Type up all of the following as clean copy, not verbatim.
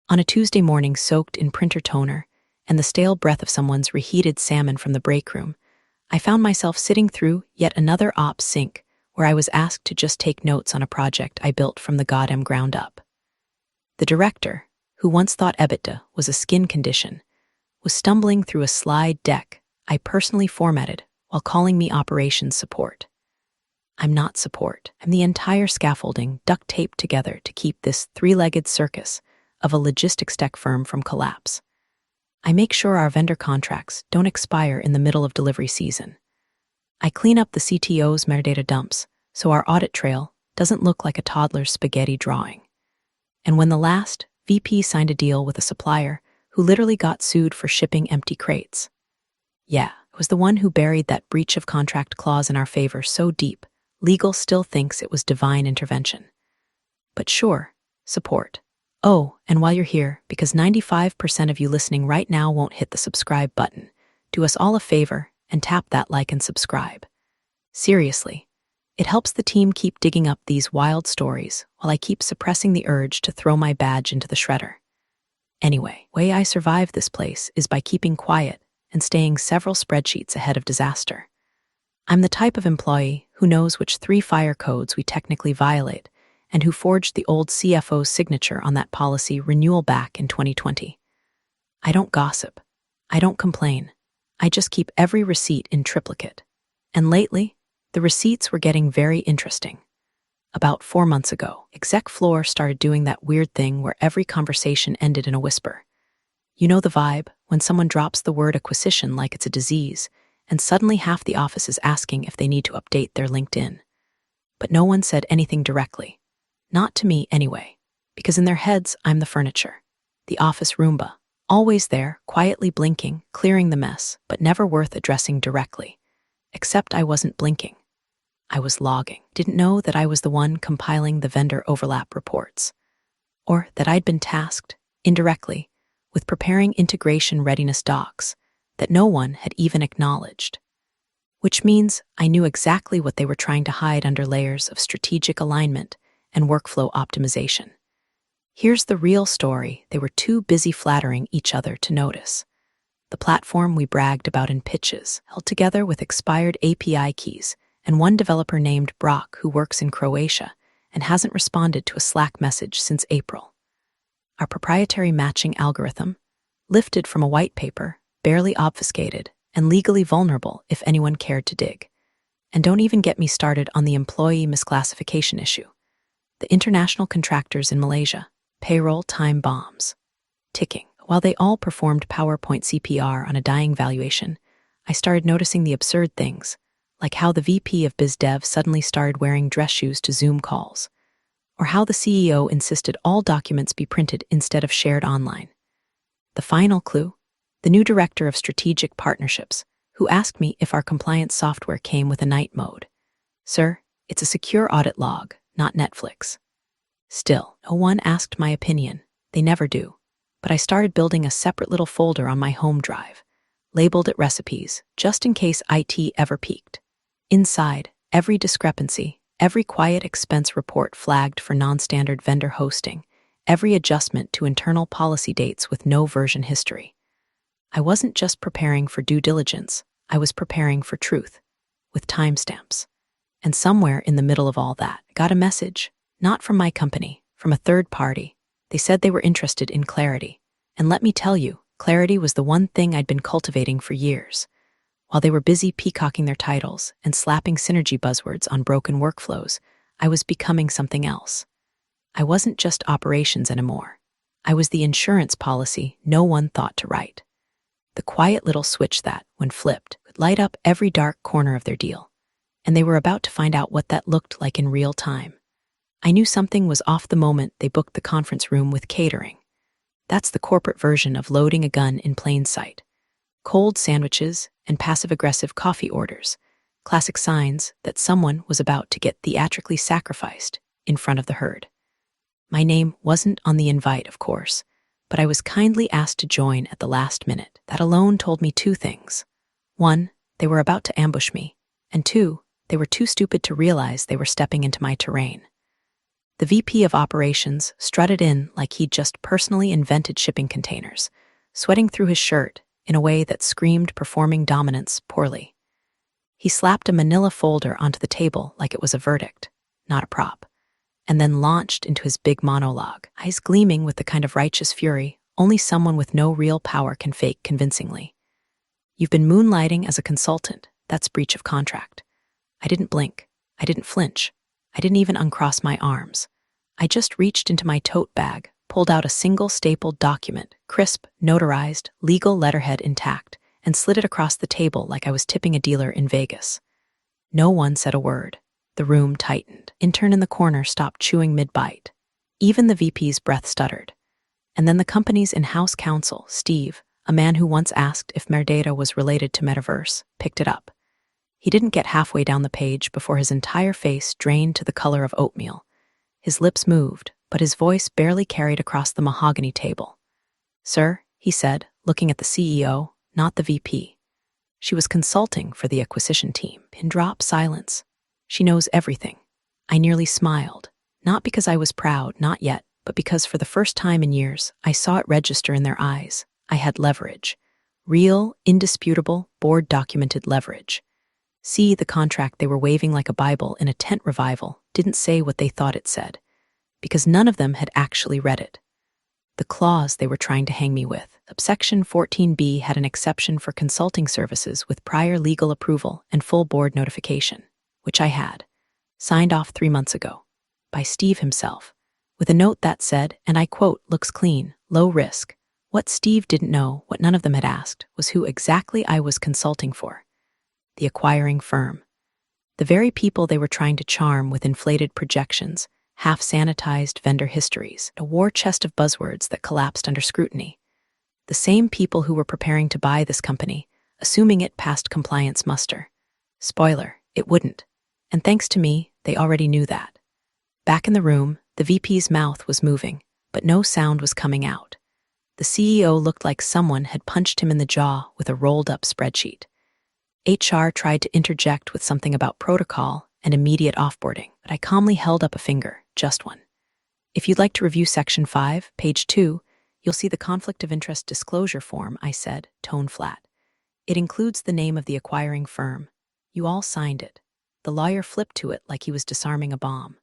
On a Tuesday morning soaked in printer toner and the stale breath of someone's reheated salmon from the break room, I found myself sitting through yet another ops sync where I was asked to just take notes on a project I built from the goddamn ground up. The director, who once thought EBITDA was a skin condition, was stumbling through a slide deck I personally formatted while calling me operations support. I'm not support. I'm the entire scaffolding duct taped together to keep this three-legged circus of a logistics tech firm from collapse. I make sure our vendor contracts don't expire in the middle of delivery season. I clean up the CTO's metadata dumps so our audit trail doesn't look like a toddler's spaghetti drawing. And when the last VP signed a deal with a supplier who literally got sued for shipping empty crates. Yeah, it was the one who buried that breach of contract clause in our favor so deep, legal still thinks it was divine intervention. But sure, support. Oh, and while you're here, because 95% of you listening right now won't hit the subscribe button, do us all a favor and tap that like and subscribe. Seriously, it helps the team keep digging up these wild stories while I keep suppressing the urge to throw my badge into the shredder. Anyway, way I survive this place is by keeping quiet and staying several spreadsheets ahead of disaster. I'm the type of employee who knows which 3 fire codes we technically violate and who forged the old CFO's signature on that policy renewal back in 2020. I don't gossip. I don't complain. I just keep every receipt in triplicate. And lately, the receipts were getting very interesting. About 4 months ago, exec floor started doing that weird thing where every conversation ended in a whisper. You know the vibe, when someone drops the word acquisition like it's a disease, and suddenly half the office is asking if they need to update their LinkedIn. But no one said anything directly. Not to me anyway, because in their heads I'm the furniture, the office Roomba, always there, quietly blinking, clearing the mess, but never worth addressing directly. Except I wasn't blinking. I was logging. Didn't know that I was the one compiling the vendor overlap reports, or that I'd been tasked, indirectly, with preparing integration readiness docs that no one had even acknowledged. Which means I knew exactly what they were trying to hide under layers of strategic alignment and workflow optimization. Here's the real story they were too busy flattering each other to notice. The platform we bragged about in pitches, held together with expired API keys, and one developer named Brock who works in Croatia and hasn't responded to a Slack message since April. Our proprietary matching algorithm, lifted from a white paper, barely obfuscated, and legally vulnerable if anyone cared to dig. And don't even get me started on the employee misclassification issue. The international contractors in Malaysia, payroll time bombs, ticking. While they all performed PowerPoint CPR on a dying valuation, I started noticing the absurd things, like how the VP of Biz Dev suddenly started wearing dress shoes to Zoom calls, or how the CEO insisted all documents be printed instead of shared online. The final clue, the new director of strategic partnerships, who asked me if our compliance software came with a night mode. Sir, it's a secure audit log, not Netflix. Still, no one asked my opinion. They never do. But I started building a separate little folder on my home drive, labeled it recipes, just in case IT ever peaked. Inside, every discrepancy, every quiet expense report flagged for non-standard vendor hosting, every adjustment to internal policy dates with no version history. I wasn't just preparing for due diligence, I was preparing for truth, with timestamps. And somewhere in the middle of all that, I got a message, not from my company, from a third party. They said they were interested in clarity. And let me tell you, clarity was the one thing I'd been cultivating for years. While they were busy peacocking their titles and slapping synergy buzzwords on broken workflows, I was becoming something else. I wasn't just operations anymore. I was the insurance policy no one thought to write. The quiet little switch that, when flipped, would light up every dark corner of their deal. And they were about to find out what that looked like in real time. I knew something was off the moment they booked the conference room with catering. That's the corporate version of loading a gun in plain sight. Cold sandwiches and passive-aggressive coffee orders, classic signs that someone was about to get theatrically sacrificed in front of the herd. My name wasn't on the invite, of course, but I was kindly asked to join at the last minute. That alone told me 2 things. 1, they were about to ambush me, and 2, they were too stupid to realize they were stepping into my terrain. The VP of operations strutted in like he'd just personally invented shipping containers, sweating through his shirt in a way that screamed performing dominance poorly. He slapped a manila folder onto the table like it was a verdict, not a prop, and then launched into his big monologue, eyes gleaming with the kind of righteous fury only someone with no real power can fake convincingly. You've been moonlighting as a consultant. That's breach of contract. I didn't blink. I didn't flinch. I didn't even uncross my arms. I just reached into my tote bag, pulled out a single stapled document, crisp, notarized, legal letterhead intact, and slid it across the table like I was tipping a dealer in Vegas. No one said a word. The room tightened. Intern in the corner stopped chewing mid-bite. Even the VP's breath stuttered. And then the company's in-house counsel, Steve, a man who once asked if Merdata was related to Metaverse, picked it up. He didn't get halfway down the page before his entire face drained to the color of oatmeal. His lips moved, but his voice barely carried across the mahogany table. "Sir," he said, looking at the CEO, not the VP. She was consulting for the acquisition team. Pin drop silence. She knows everything. I nearly smiled, not because I was proud, not yet, but because for the first time in years, I saw it register in their eyes. I had leverage. Real, indisputable, board-documented leverage. See, the contract they were waving like a Bible in a tent revival didn't say what they thought it said, because none of them had actually read it. The clause they were trying to hang me with, subsection 14B, had an exception for consulting services with prior legal approval and full board notification, which I had, signed off 3 months ago, by Steve himself, with a note that said, and I quote, "looks clean, low risk." What Steve didn't know, what none of them had asked, was who exactly I was consulting for. The acquiring firm. The very people they were trying to charm with inflated projections, half-sanitized vendor histories, a war chest of buzzwords that collapsed under scrutiny. The same people who were preparing to buy this company, assuming it passed compliance muster. Spoiler, it wouldn't. And thanks to me, they already knew that. Back in the room, the VP's mouth was moving, but no sound was coming out. The CEO looked like someone had punched him in the jaw with a rolled-up spreadsheet. HR tried to interject with something about protocol and immediate offboarding, but I calmly held up a finger, just one. "If you'd like to review Section 5, page 2, you'll see the Conflict of Interest Disclosure Form," I said, tone flat. "It includes the name of the acquiring firm. You all signed it." The lawyer flipped to it like he was disarming a bomb.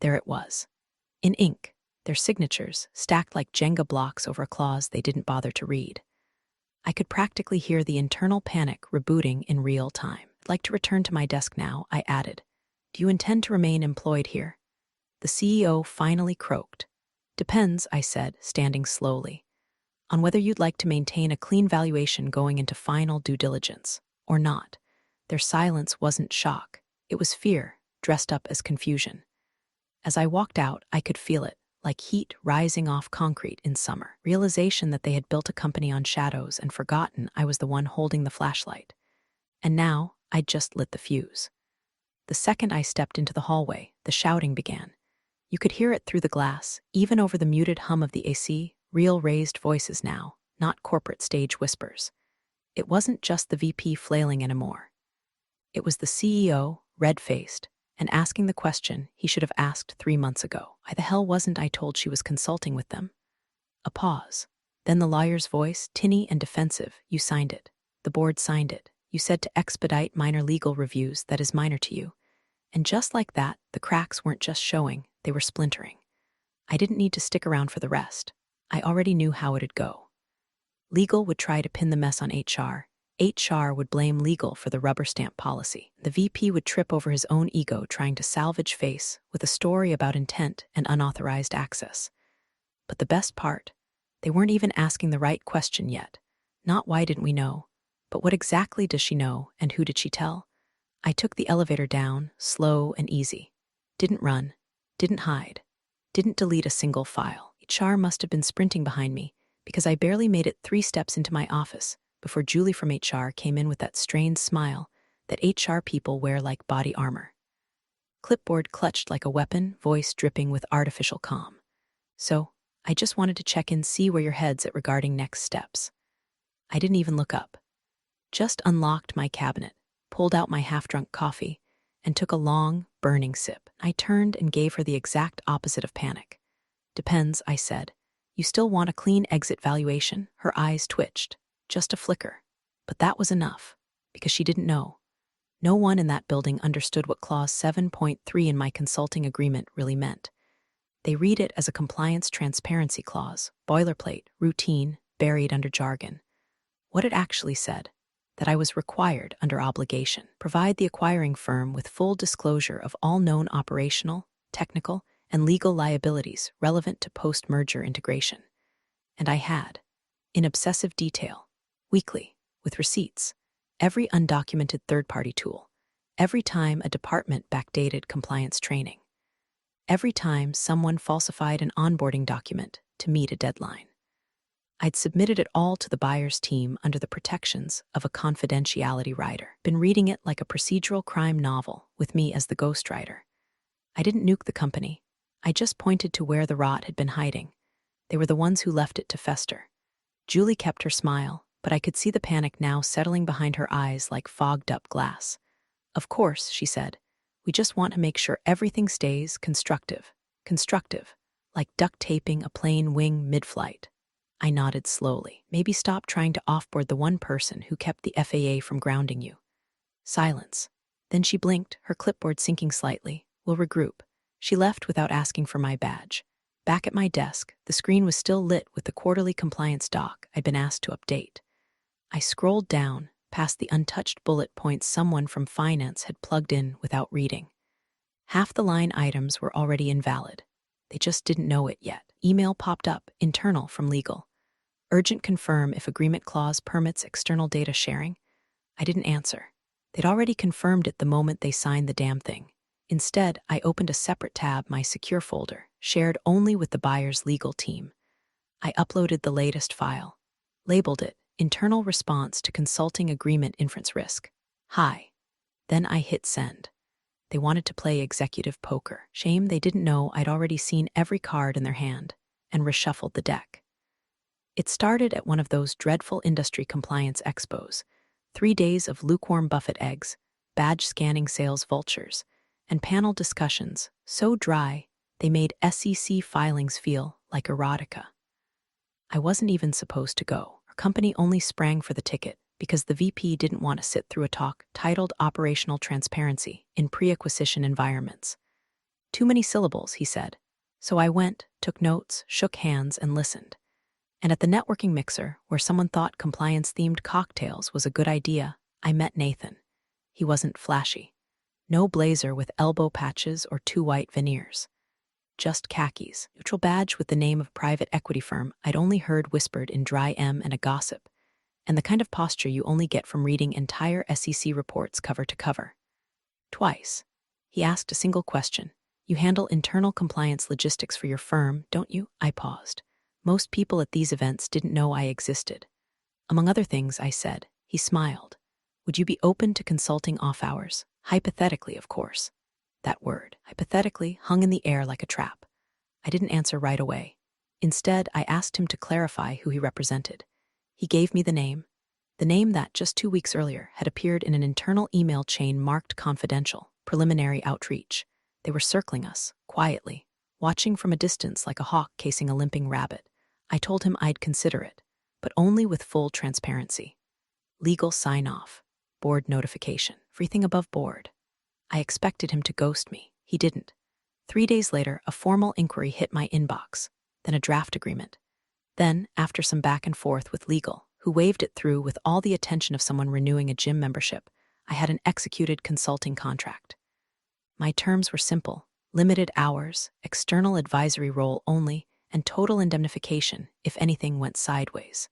There it was. In ink, their signatures stacked like Jenga blocks over a clause they didn't bother to read. I could practically hear the internal panic rebooting in real time. "I'd like to return to my desk now," I added. "Do you intend to remain employed here?" The CEO finally croaked. "Depends," I said, standing slowly, "on whether you'd like to maintain a clean valuation going into final due diligence, or not." Their silence wasn't shock. It was fear, dressed up as confusion. As I walked out, I could feel it, like heat rising off concrete in summer. Realization that they had built a company on shadows and forgotten I was the one holding the flashlight. And now, I'd just lit the fuse. The second I stepped into the hallway, the shouting began. You could hear it through the glass, even over the muted hum of the AC, real raised voices now, not corporate stage whispers. It wasn't just the VP flailing anymore. It was the CEO, red-faced, and asking the question he should have asked 3 months ago. Why the hell wasn't I told she was consulting with them? A pause. Then the lawyer's voice, tinny and defensive. "You signed it. The board signed it. You said to expedite minor legal reviews that is minor to you." And just like that, the cracks weren't just showing, they were splintering. I didn't need to stick around for the rest. I already knew how it'd go. Legal would try to pin the mess on HR. HR would blame legal for the rubber stamp policy. The VP would trip over his own ego trying to salvage face with a story about intent and unauthorized access. But the best part, they weren't even asking the right question yet. Not why didn't we know, but what exactly does she know and who did she tell? I took the elevator down, slow and easy. Didn't run, didn't hide, didn't delete a single file. HR must have been sprinting behind me because I barely made it 3 steps into my office before Julie from HR came in with that strained smile that HR people wear like body armor. Clipboard clutched like a weapon, voice dripping with artificial calm. "So, I just wanted to check in, see where your head's at regarding next steps." I didn't even look up. Just unlocked my cabinet, pulled out my half-drunk coffee, and took a long, burning sip. I turned and gave her the exact opposite of panic. Depends, I said. You still want a clean exit valuation? Her eyes twitched. Just a flicker. But that was enough, because she didn't know. No one in that building understood what Clause 7.3 in my consulting agreement really meant. They read it as a compliance transparency clause, boilerplate, routine, buried under jargon. What it actually said, that I was required under obligation, provide the acquiring firm with full disclosure of all known operational, technical, and legal liabilities relevant to post-merger integration. And I had, in obsessive detail, weekly, with receipts, every undocumented third-party tool, every time a department backdated compliance training, every time someone falsified an onboarding document to meet a deadline. I'd submitted it all to the buyer's team under the protections of a confidentiality rider, been reading it like a procedural crime novel with me as the ghostwriter. I didn't nuke the company. I just pointed to where the rot had been hiding. They were the ones who left it to fester. Julie kept her smile, but I could see the panic now settling behind her eyes like fogged-up glass. Of course, she said, we just want to make sure everything stays constructive, like duct taping a plane wing mid-flight. I nodded slowly. Maybe stop trying to offboard the one person who kept the FAA from grounding you. Silence. Then she blinked, her clipboard sinking slightly. We'll regroup. She left without asking for my badge. Back at my desk, the screen was still lit with the quarterly compliance doc I'd been asked to update. I scrolled down, past the untouched bullet points someone from finance had plugged in without reading. Half the line items were already invalid. They just didn't know it yet. Email popped up, internal from legal. Urgent confirm if agreement clause permits external data sharing. I didn't answer. They'd already confirmed it the moment they signed the damn thing. Instead, I opened a separate tab, my secure folder, shared only with the buyer's legal team. I uploaded the latest file, labeled it Internal Response to Consulting Agreement Inference Risk. Hi. Then I hit send. They wanted to play executive poker. Shame they didn't know I'd already seen every card in their hand and reshuffled the deck. It started at one of those dreadful industry compliance expos, 3 days of lukewarm buffet eggs, badge scanning sales vultures, and panel discussions so dry they made SEC filings feel like erotica. I wasn't even supposed to go. Our company only sprang for the ticket because the VP didn't want to sit through a talk titled Operational Transparency in Pre-Acquisition Environments. Too many syllables, he said. So I went, took notes, shook hands, and listened. And at the networking mixer, where someone thought compliance-themed cocktails was a good idea, I met Nathan. He wasn't flashy. No blazer with elbow patches or 2 white veneers. Just khakis, neutral badge with the name of private equity firm I'd only heard whispered in dry M and a gossip, and the kind of posture you only get from reading entire SEC reports cover to cover. Twice. He asked a single question. You handle internal compliance logistics for your firm, don't you? I paused. Most people at these events didn't know I existed. Among other things, I said. He smiled. Would you be open to consulting off hours? Hypothetically, of course. That word, hypothetically, hung in the air like a trap. I didn't answer right away. Instead, I asked him to clarify who he represented. He gave me the name that just 2 weeks earlier had appeared in an internal email chain marked confidential, preliminary outreach. They were circling us, quietly, watching from a distance like a hawk casing a limping rabbit. I told him I'd consider it, but only with full transparency. Legal sign-off, board notification, everything above board. I expected him to ghost me. He didn't. 3 days later, a formal inquiry hit my inbox, then a draft agreement. Then, after some back and forth with legal, who waved it through with all the attention of someone renewing a gym membership, I had an executed consulting contract. My terms were simple: limited hours, external advisory role only, and total indemnification if anything went sideways.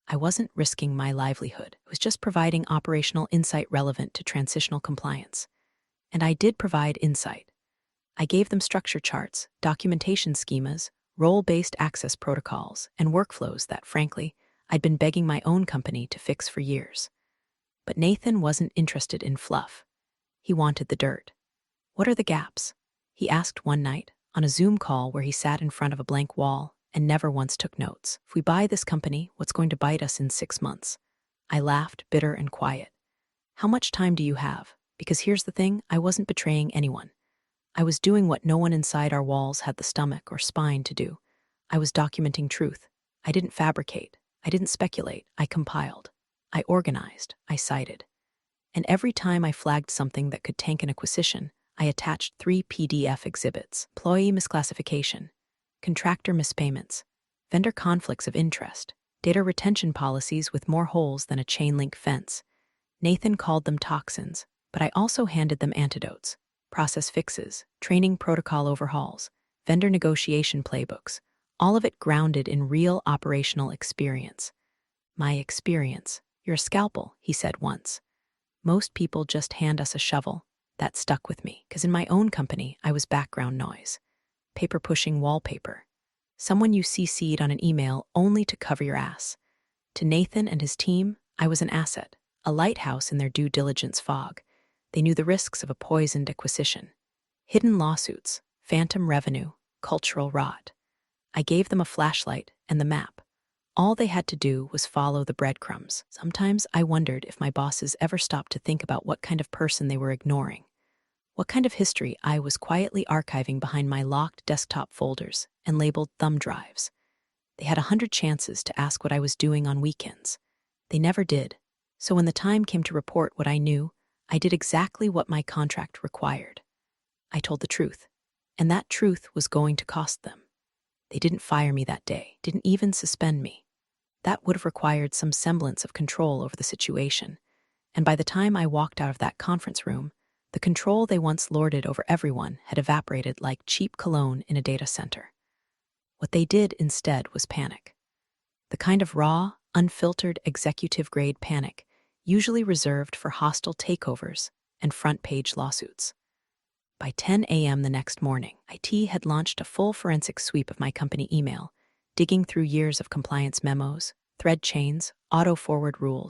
I wasn't risking my livelihood. I was just providing operational insight relevant to transitional compliance. And I did provide insight. I gave them structure charts, documentation schemas, role-based access protocols, and workflows that, frankly, I'd been begging my own company to fix for years. But Nathan wasn't interested in fluff. He wanted the dirt. What are the gaps? He asked one night, on a Zoom call where he sat in front of a blank wall and never once took notes. If we buy this company, what's going to bite us in 6 months? I laughed, bitter and quiet. How much time do you have? Because here's the thing, I wasn't betraying anyone. I was doing what no one inside our walls had the stomach or spine to do. I was documenting truth. I didn't fabricate. I didn't speculate. I compiled. I organized. I cited. And every time I flagged something that could tank an acquisition, I attached 3 PDF exhibits: employee misclassification, contractor mispayments, vendor conflicts of interest, data retention policies with more holes than a chain-link fence. Nathan called them toxins, but I also handed them antidotes: process fixes, training protocol overhauls, vendor negotiation playbooks, all of it grounded in real operational experience. My experience. You're a scalpel, he said once. Most people just hand us a shovel. That stuck with me, because in my own company, I was background noise. Paper-pushing wallpaper. Someone you CC'd on an email only to cover your ass. To Nathan and his team, I was an asset, a lighthouse in their due diligence fog. They knew the risks of a poisoned acquisition. Hidden lawsuits, phantom revenue, cultural rot. I gave them a flashlight and the map. All they had to do was follow the breadcrumbs. Sometimes I wondered if my bosses ever stopped to think about what kind of person they were ignoring, what kind of history I was quietly archiving behind my locked desktop folders and labeled thumb drives. They had 100 chances to ask what I was doing on weekends. They never did. So when the time came to report what I knew, I did exactly what my contract required. I told the truth, and that truth was going to cost them. They didn't fire me that day, didn't even suspend me. That would have required some semblance of control over the situation, and by the time I walked out of that conference room, the control they once lorded over everyone had evaporated like cheap cologne in a data center. What they did instead was panic. The kind of raw, unfiltered executive-grade panic usually reserved for hostile takeovers and front-page lawsuits. By 10 a.m. the next morning, IT had launched a full forensic sweep of my company email, digging through years of compliance memos, thread chains, auto-forward rules,